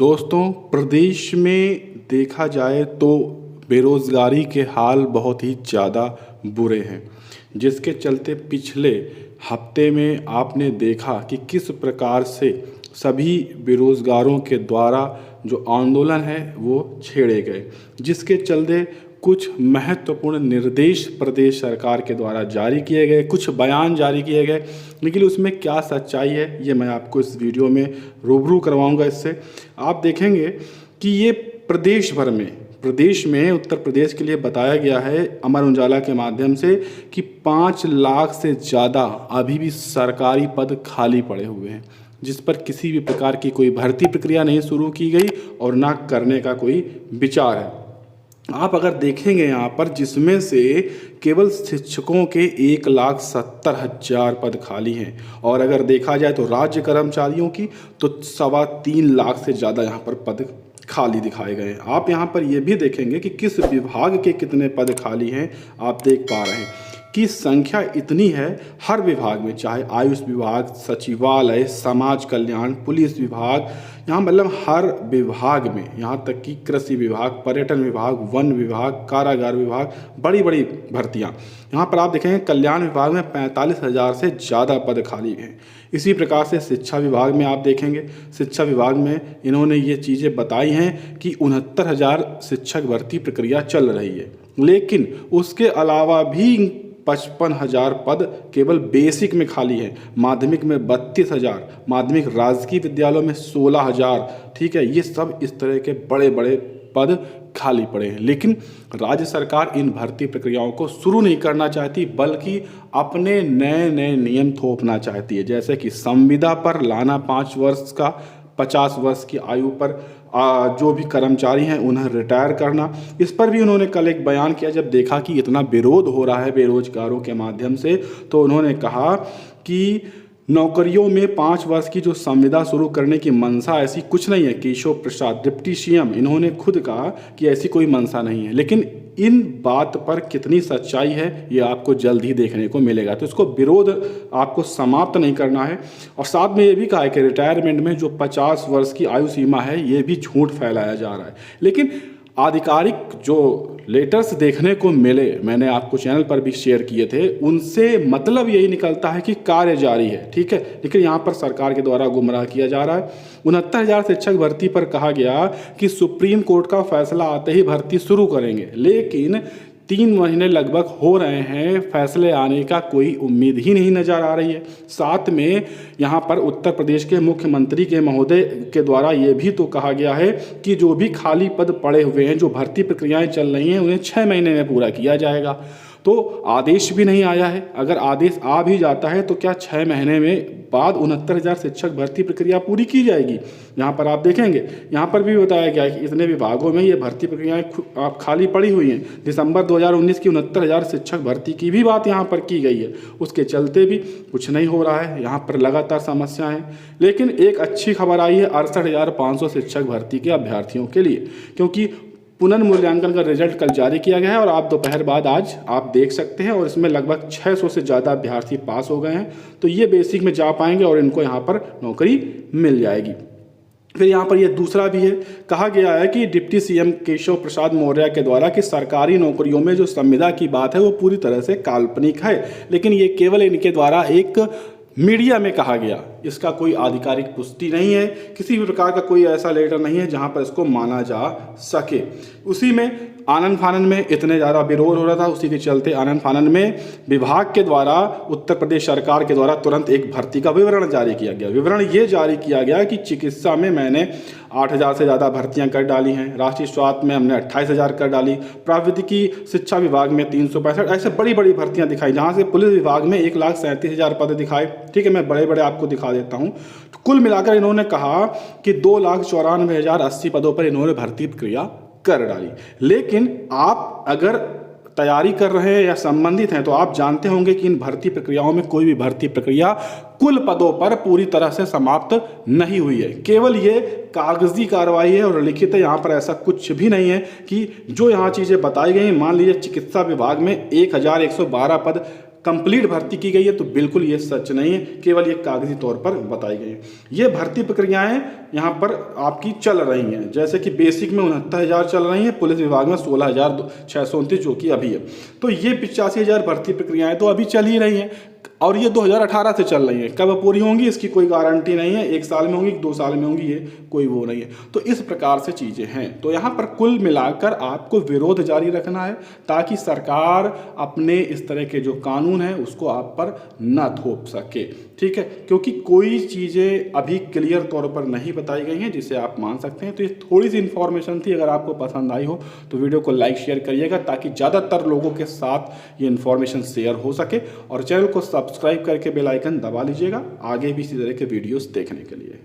दोस्तों, प्रदेश में देखा जाए तो बेरोज़गारी के हाल बहुत ही ज़्यादा बुरे हैं, जिसके चलते पिछले हफ्ते में आपने देखा कि किस प्रकार से सभी बेरोज़गारों के द्वारा जो आंदोलन है वो छेड़े गए, जिसके चलते कुछ महत्वपूर्ण निर्देश प्रदेश सरकार के द्वारा जारी किए गए, कुछ बयान जारी किए गए, लेकिन उसमें क्या सच्चाई है ये मैं आपको इस वीडियो में रूबरू करवाऊंगा। इससे आप देखेंगे कि ये प्रदेश में उत्तर प्रदेश के लिए बताया गया है अमर उजाला के माध्यम से कि 5 लाख से ज़्यादा अभी भी सरकारी पद खाली पड़े हुए हैं, जिस पर किसी भी प्रकार की कोई भर्ती प्रक्रिया नहीं शुरू की गई और ना करने का कोई विचार है। आप अगर देखेंगे यहाँ पर, जिसमें से केवल शिक्षकों के 1,70,000 पद खाली हैं, और अगर देखा जाए तो राज्य कर्मचारियों की तो 3.25 लाख से ज़्यादा यहाँ पर पद खाली दिखाए गए हैं। आप यहाँ पर ये भी देखेंगे कि किस विभाग के कितने पद खाली हैं, आप देख पा रहे हैं कि संख्या इतनी है हर विभाग में, चाहे आयुष विभाग, सचिवालय, समाज कल्याण, पुलिस विभाग, यहाँ मतलब हर विभाग में, यहाँ तक कि कृषि विभाग, पर्यटन विभाग, वन विभाग, कारागार विभाग, बड़ी बड़ी भर्तियाँ। यहाँ पर आप देखेंगे कल्याण विभाग में 45,000 से ज़्यादा पद खाली हैं। इसी प्रकार से शिक्षा विभाग में आप देखेंगे, शिक्षा विभाग में इन्होंने ये चीज़ें बताई हैं कि 69,000 शिक्षक भर्ती प्रक्रिया चल रही है, लेकिन उसके अलावा भी 55,000 पद केवल बेसिक में खाली है। माध्यमिक में 32,000, माध्यमिक राजकीय विद्यालयों में 16,000, ठीक है। ये सब इस तरह के बड़े बड़े पद खाली पड़े हैं, लेकिन राज्य सरकार इन भर्ती प्रक्रियाओं को शुरू नहीं करना चाहती, बल्कि अपने नए नए नियम थोपना चाहती है, जैसे कि संविदा पर लाना 5 वर्ष का, 50 वर्ष की आयु पर जो भी कर्मचारी हैं उन्हें रिटायर करना। इस पर भी उन्होंने कल एक बयान किया। जब देखा कि इतना विरोध हो रहा है बेरोजगारों के माध्यम से, तो उन्होंने कहा कि नौकरियों में 5 वर्ष की जो संविदा शुरू करने की मंशा ऐसी कुछ नहीं है। केशव प्रसाद डिप्टी सीएम, इन्होंने खुद कहा कि ऐसी कोई मंशा नहीं है, लेकिन इन बात पर कितनी सच्चाई है ये आपको जल्द ही देखने को मिलेगा। तो इसको विरोध आपको समाप्त नहीं करना है। और साथ में ये भी कहा है कि रिटायरमेंट में जो 50 वर्ष की आयु सीमा है ये भी झूठ फैलाया जा रहा है। लेकिन आधिकारिक जो लेटर्स देखने को मिले, मैंने आपको चैनल पर भी शेयर किए थे, उनसे मतलब यही निकलता है कि कार्य जारी है, ठीक है। लेकिन यहाँ पर सरकार के द्वारा गुमराह किया जा रहा है। 69,000 शिक्षक भर्ती पर कहा गया कि सुप्रीम कोर्ट का फैसला आते ही भर्ती शुरू करेंगे, लेकिन 3 महीने लगभग हो रहे हैं, फैसले आने का कोई उम्मीद ही नहीं नज़र आ रही है। साथ में यहाँ पर उत्तर प्रदेश के मुख्यमंत्री के महोदय के द्वारा ये भी तो कहा गया है कि जो भी खाली पद पड़े हुए हैं, जो भर्ती प्रक्रियाएं चल रही हैं, उन्हें 6 महीने में पूरा किया जाएगा। तो आदेश भी नहीं आया है। अगर आदेश आ भी जाता है तो क्या 6 महीने में बाद 69,000 शिक्षक भर्ती प्रक्रिया पूरी की जाएगी? यहाँ पर आप देखेंगे, यहाँ पर भी बताया गया है कि इतने विभागों में ये भर्ती प्रक्रियाएं खाली पड़ी हुई हैं। दिसंबर 2019 की 69,000 शिक्षक भर्ती की भी बात यहाँ पर की गई है, उसके चलते भी कुछ नहीं हो रहा है। यहाँ पर लगातार समस्याएं हैं। लेकिन एक अच्छी खबर आई है 68,500 शिक्षक भर्ती के अभ्यर्थियों के लिए, क्योंकि पुनर्मूल्यांकन का रिजल्ट कल जारी किया गया है और आप दोपहर बाद आज आप देख सकते हैं, और इसमें लगभग 600 से ज़्यादा अभ्यर्थी पास हो गए हैं। तो ये बेसिक में जा पाएंगे और इनको यहाँ पर नौकरी मिल जाएगी। फिर यहाँ पर ये दूसरा भी है, कहा गया है कि डिप्टी सीएम केशव प्रसाद मौर्य के द्वारा कि सरकारी नौकरियों में जो संविदा की बात है वो पूरी तरह से काल्पनिक है, लेकिन ये केवल इनके द्वारा एक मीडिया में कहा गया, इसका कोई आधिकारिक पुष्टि नहीं है, किसी भी प्रकार का कोई ऐसा लेटर नहीं है जहां पर इसको माना जा सके। उसी में आनन फानन में इतने ज़्यादा विरोध हो रहा था, उसी के चलते आनन फानन में विभाग के द्वारा, उत्तर प्रदेश सरकार के द्वारा तुरंत एक भर्ती का विवरण जारी किया गया। विवरण ये जारी किया गया कि चिकित्सा में मैंने 8,000 से ज़्यादा भर्तियां कर डाली हैं, राष्ट्रीय स्वास्थ्य में हमने 28,000 कर डाली, प्राविधिकी शिक्षा विभाग में 365, ऐसे बड़ी बड़ी भर्तियां दिखाई, जहां से पुलिस विभाग में 1,37,000 पद दिखाए, ठीक है। मैं बड़े बड़े आपको दिखा देता हूं। तो कुल मिलाकर इन्होंने कहा कि 2,94,080 पदों पर इन्होंने भर्ती प्रक्रिया कर डाली। लेकिन आप अगर तैयारी कर रहे हैं या संबंधित हैं तो आप जानते होंगे कि इन भर्ती प्रक्रियाओं में कोई भी भर्ती प्रक्रिया कुल पदों पर पूरी तरह से समाप्त नहीं हुई है। केवल ये कागजी कार्रवाई है और लिखित है, यहाँ पर ऐसा कुछ भी नहीं है कि जो यहाँ चीज़ें बताई गई। मान लीजिए चिकित्सा विभाग में 1,112 पद कंप्लीट भर्ती की गई है, तो बिल्कुल ये सच नहीं है, केवल ये कागजी तौर पर बताई गई है। ये भर्ती प्रक्रियाएं यहाँ पर आपकी चल रही हैं, जैसे कि बेसिक में 69,000 चल रही हैं, पुलिस विभाग में 16,629 जो कि अभी है। तो ये 85,000 भर्ती प्रक्रियाएं तो अभी चल ही रही हैं और ये 2018 से चल रही हैं। कब पूरी होंगी इसकी कोई गारंटी नहीं है, 1 साल में होंगी, 2 साल में होंगी, ये कोई वो नहीं है। तो इस प्रकार से चीज़ें हैं। तो यहाँ पर कुल मिलाकर आपको विरोध जारी रखना है ताकि सरकार अपने इस तरह के जो कानून हैं उसको आप पर न थोप सके, ठीक है। क्योंकि कोई चीज़ें अभी क्लियर तौर पर नहीं बताई गई हैं जिसे आप मान सकते हैं। तो ये थोड़ी सी इन्फॉर्मेशन थी, अगर आपको पसंद आई हो तो वीडियो को लाइक शेयर करिएगा ताकि ज़्यादातर लोगों के साथ ये इन्फॉर्मेशन शेयर हो सके, और चैनल को सब्सक्राइब करके बेल आइकन दबा लीजिएगा आगे भी इसी तरह के वीडियोस देखने के लिए।